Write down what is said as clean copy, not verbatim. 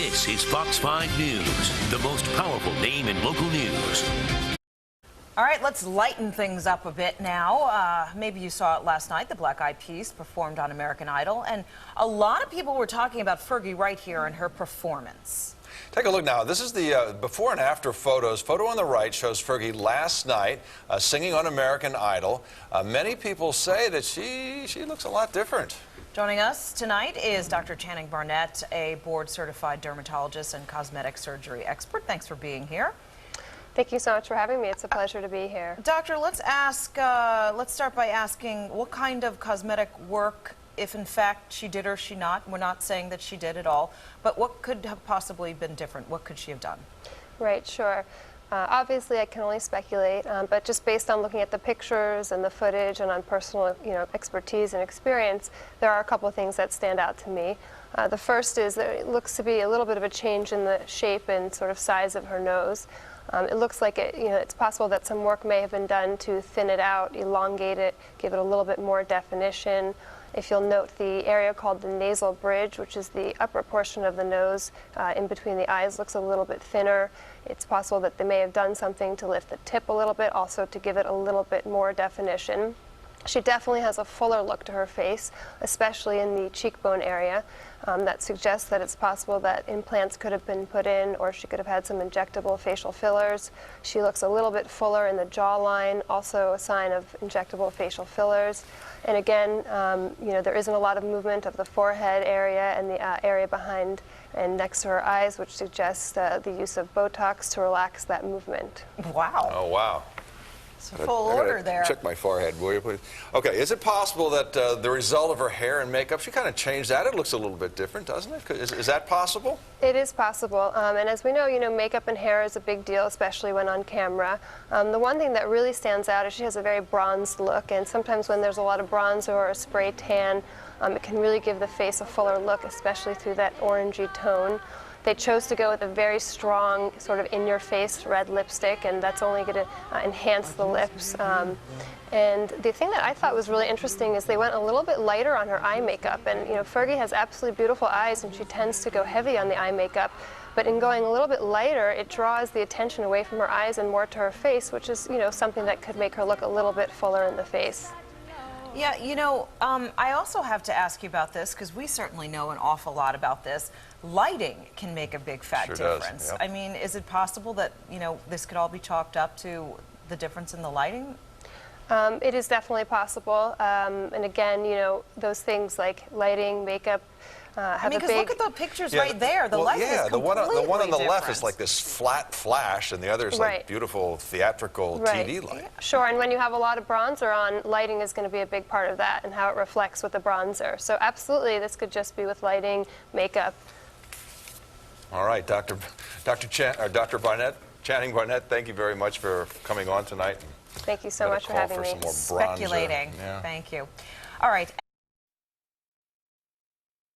This is Fox 5 News, the most powerful name in local news. All right, let's lighten things up a bit now. Maybe you saw it last night. The Black Eyed Peas performed on American Idol, and a lot of people were talking about Fergie right here and her performance. Take a look now. This is the before and after photos. Photo on the right shows Fergie last night singing on American Idol. Many people say that she looks a lot different. Joining us tonight is Dr. Channing Barnett, a board-certified dermatologist and cosmetic surgery expert. Thanks for being here. Thank you so much for having me. It's a pleasure to be here. Doctor, let's start by asking what kind of cosmetic work, if in fact she did or she not. We're not saying that she did at all, but what could have possibly been different? What could she have done? Right, sure. Obviously, I can only speculate, but just based on looking at the pictures and the footage and on personal, expertise and experience, there are a couple of things that stand out to me. The first is that it looks to be a little bit of a change in the shape and sort of size of her nose. It looks like it's possible that some work may have been done to thin it out, elongate it, give it a little bit more definition. If you'll note, the area called the nasal bridge, which is the upper portion of the nose in between the eyes, looks a little bit thinner. It's possible that they may have done something to lift the tip a little bit, also to give it a little bit more definition. She definitely has a fuller look to her face, especially in the cheekbone area. That suggests that it's possible that implants could have been put in, or she could have had some injectable facial fillers. She looks a little bit fuller in the jawline, also a sign of injectable facial fillers. And again, there isn't a lot of movement of the forehead area and the area behind and next to her eyes, which suggests the use of Botox to relax that movement. Wow. Oh, wow. It's a full order there. Check my forehead, will you please? Okay, is it possible that the result of her hair and makeup, she kind of changed that? It looks a little bit different, doesn't it? Is that possible? It is possible, and as we know, makeup and hair is a big deal, especially when on camera. The one thing that really stands out is she has a very bronzed look, and sometimes when there's a lot of bronzer or a spray tan, it can really give the face a fuller look, especially through that orangey tone. They chose to go with a very strong, sort of in-your-face red lipstick, and that's only going to enhance the lips. And the thing that I thought was really interesting is they went a little bit lighter on her eye makeup. And Fergie has absolutely beautiful eyes, and she tends to go heavy on the eye makeup. But in going a little bit lighter, it draws the attention away from her eyes and more to her face, which is something that could make her look a little bit fuller in the face. Yeah, I also have to ask you about this because we certainly know an awful lot about this. Lighting can make a big fat difference. Yep. I mean, is it possible that, this could all be chalked up to the difference in the lighting? It is definitely possible. And again, those things like lighting, makeup, have because look at the pictures right there. The lighting is the completely one on the left different. is like this flat flash, and the other is like beautiful theatrical TV light. Sure, and when you have a lot of bronzer on, lighting is going to be a big part of that and how it reflects with the bronzer. So absolutely, this could just be with lighting, makeup. All right, Dr. Barnett, Channing Barnett, thank you very much for coming on tonight. Thank you so much for having me. Some more bronzer. Speculating. Yeah. Thank you. All right.